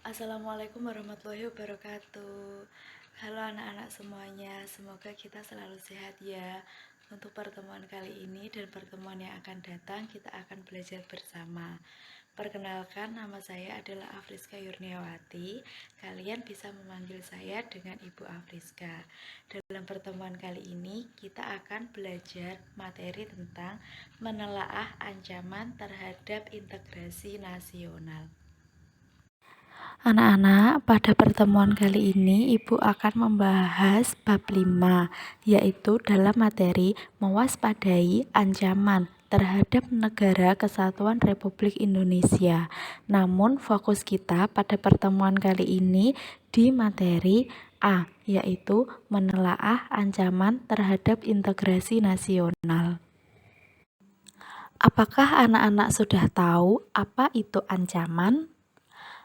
Assalamualaikum warahmatullahi wabarakatuh. Halo anak-anak semuanya, semoga kita selalu sehat ya. Untuk pertemuan kali ini dan pertemuan yang akan datang, kita akan belajar bersama. Perkenalkan, nama saya adalah Afriska Yurniawati. Kalian bisa memanggil saya dengan Ibu Afriska. Dalam pertemuan kali ini, kita akan belajar materi tentang menelaah ancaman terhadap integrasi nasional. Anak-anak, pada pertemuan kali ini Ibu akan membahas bab 5, yaitu dalam materi mewaspadai ancaman terhadap Negara Kesatuan Republik Indonesia. Namun fokus kita pada pertemuan kali ini di materi A, yaitu menelaah ancaman terhadap integrasi nasional. Apakah anak-anak sudah tahu apa itu ancaman?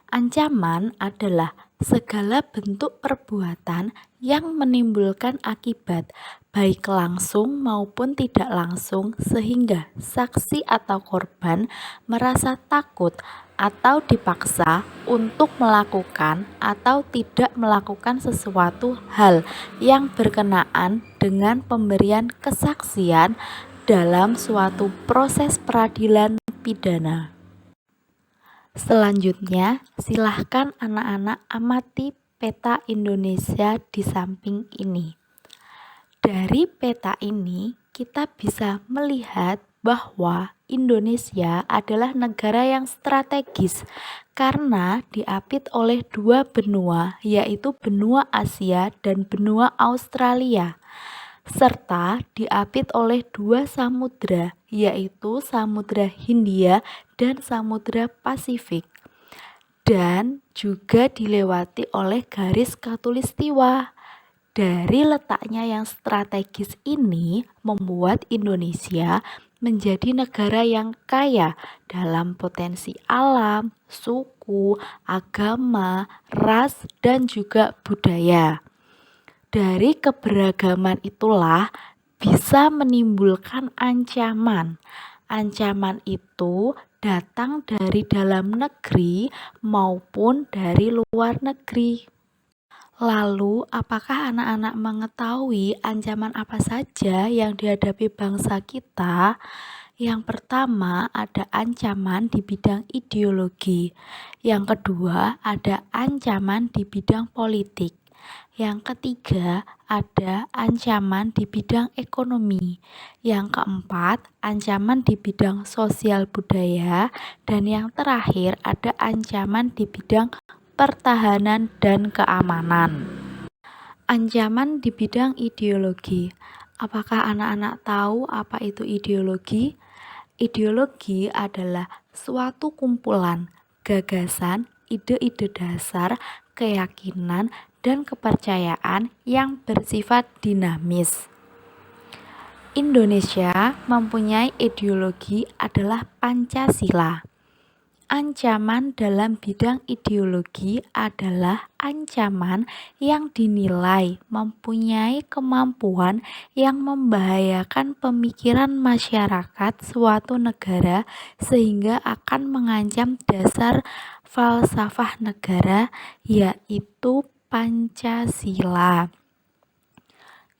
Ancaman adalah segala bentuk perbuatan yang menimbulkan akibat, baik langsung maupun tidak langsung, sehingga saksi atau korban merasa takut atau dipaksa untuk melakukan atau tidak melakukan sesuatu hal yang berkenaan dengan pemberian kesaksian dalam suatu proses peradilan pidana. Selanjutnya, silahkan anak-anak amati peta Indonesia di samping ini. Dari peta ini, kita bisa melihat bahwa Indonesia adalah negara yang strategis karena diapit oleh dua benua, yaitu benua Asia dan benua Australia, serta diapit oleh dua samudra, yaitu Samudra Hindia dan Samudra Pasifik, dan juga dilewati oleh garis khatulistiwa. Dari letaknya yang strategis ini membuat Indonesia menjadi negara yang kaya dalam potensi alam, suku, agama, ras, dan juga budaya. Dari keberagaman itulah bisa menimbulkan ancaman. Ancaman itu datang dari dalam negeri maupun dari luar negeri. Lalu, apakah anak-anak mengetahui ancaman apa saja yang dihadapi bangsa kita? Yang pertama, ada ancaman di bidang ideologi. Yang kedua, ada ancaman di bidang politik. Yang ketiga, ada ancaman di bidang ekonomi. Yang keempat, ancaman di bidang sosial budaya. Dan yang terakhir, ada ancaman di bidang pertahanan dan keamanan. Ancaman di bidang ideologi. Apakah anak-anak tahu apa itu ideologi? Ideologi adalah suatu kumpulan gagasan, ide-ide dasar, keyakinan, dan kepercayaan yang bersifat dinamis. Indonesia mempunyai ideologi adalah Pancasila. Ancaman dalam bidang ideologi adalah ancaman yang dinilai mempunyai kemampuan yang membahayakan pemikiran masyarakat suatu negara sehingga akan mengancam dasar falsafah negara, yaitu Pancasila.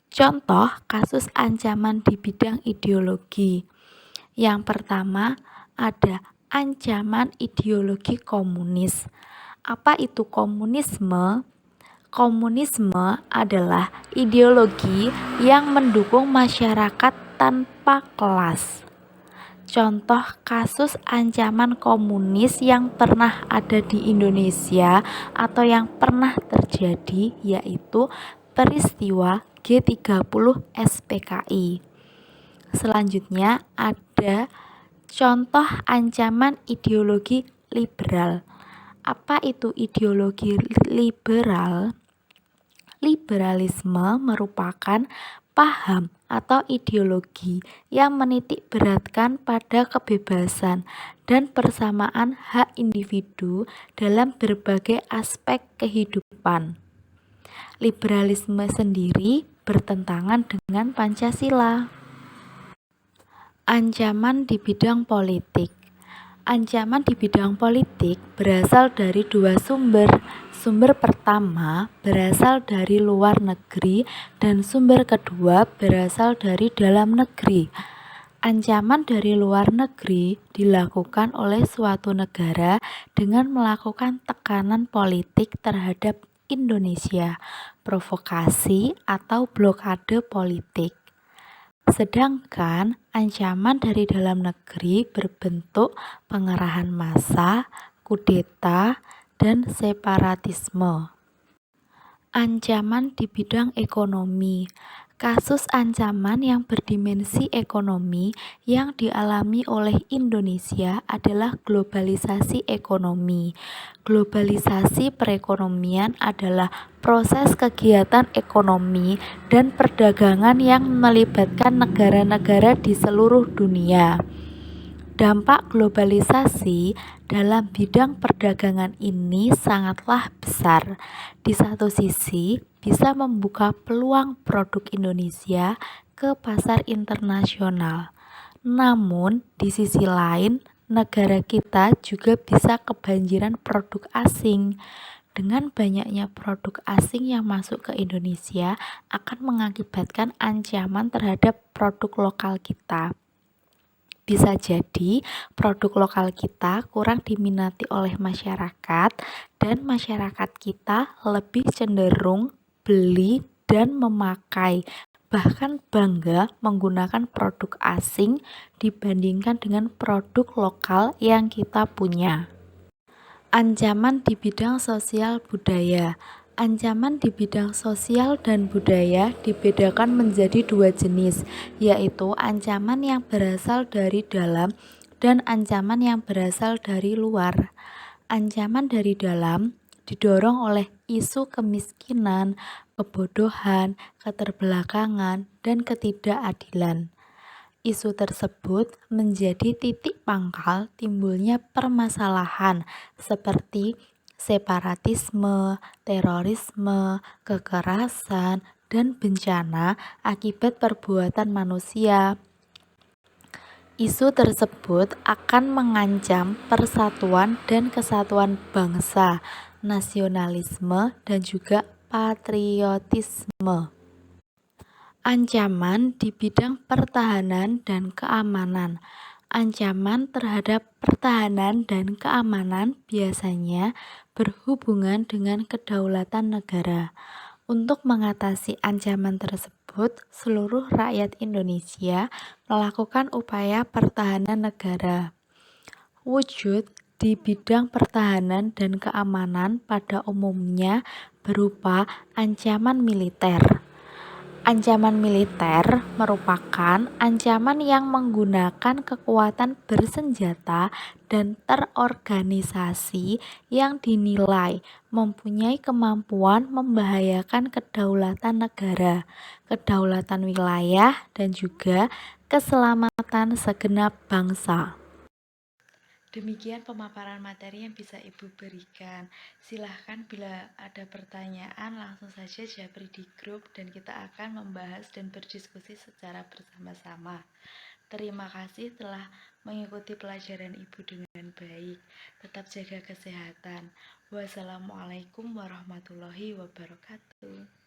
Contoh kasus ancaman di bidang ideologi. Yang pertama ada ancaman ideologi komunis. Apa itu komunisme? Komunisme adalah ideologi yang mendukung masyarakat tanpa kelas. Contoh kasus ancaman komunis yang pernah ada di Indonesia atau yang pernah terjadi yaitu peristiwa G30 SPKI. Selanjutnya ada contoh ancaman ideologi liberal. Apa itu ideologi liberal? Liberalisme merupakan paham atau ideologi yang menitik beratkan pada kebebasan dan persamaan hak individu dalam berbagai aspek kehidupan. Liberalisme sendiri bertentangan dengan Pancasila. Ancaman di bidang politik. Ancaman di bidang politik berasal dari dua sumber. Sumber pertama berasal dari luar negeri dan sumber kedua berasal dari dalam negeri. Ancaman dari luar negeri dilakukan oleh suatu negara dengan melakukan tekanan politik terhadap Indonesia, provokasi atau blokade politik. Sedangkan ancaman dari dalam negeri berbentuk pengerahan massa, kudeta, dan separatisme. Ancaman di bidang ekonomi. Kasus ancaman yang berdimensi ekonomi yang dialami oleh Indonesia adalah globalisasi ekonomi. Globalisasi perekonomian adalah proses kegiatan ekonomi dan perdagangan yang melibatkan negara-negara di seluruh dunia. Dampak globalisasi dalam bidang perdagangan ini sangatlah besar. Di satu sisi, bisa membuka peluang produk Indonesia ke pasar internasional. Namun, di sisi lain, negara kita juga bisa kebanjiran produk asing. Dengan banyaknya produk asing yang masuk ke Indonesia akan mengakibatkan ancaman terhadap produk lokal kita. Bisa jadi produk lokal kita kurang diminati oleh masyarakat dan masyarakat kita lebih cenderung beli dan memakai, bahkan bangga menggunakan produk asing dibandingkan dengan produk lokal yang kita punya. Ancaman di bidang sosial budaya. Ancaman di bidang sosial dan budaya dibedakan menjadi dua jenis, yaitu ancaman yang berasal dari dalam dan ancaman yang berasal dari luar. Ancaman dari dalam didorong oleh isu kemiskinan, kebodohan, keterbelakangan, dan ketidakadilan. Isu tersebut menjadi titik pangkal timbulnya permasalahan seperti separatisme, terorisme, kekerasan, dan bencana akibat perbuatan manusia. Isu tersebut akan mengancam persatuan dan kesatuan bangsa, nasionalisme, dan juga patriotisme. Ancaman di bidang pertahanan dan keamanan. Ancaman terhadap pertahanan dan keamanan biasanya berhubungan dengan kedaulatan negara. Untuk mengatasi ancaman tersebut, seluruh rakyat Indonesia melakukan upaya pertahanan negara. Wujud di bidang pertahanan dan keamanan pada umumnya berupa ancaman militer. Ancaman militer merupakan ancaman yang menggunakan kekuatan bersenjata dan terorganisasi yang dinilai mempunyai kemampuan membahayakan kedaulatan negara, kedaulatan wilayah, dan juga keselamatan segenap bangsa. Demikian pemaparan materi yang bisa Ibu berikan. Silahkan bila ada pertanyaan langsung saja japri di grup dan kita akan membahas dan berdiskusi secara bersama-sama. Terima kasih telah mengikuti pelajaran Ibu dengan baik. Tetap jaga kesehatan. Wassalamualaikum warahmatullahi wabarakatuh.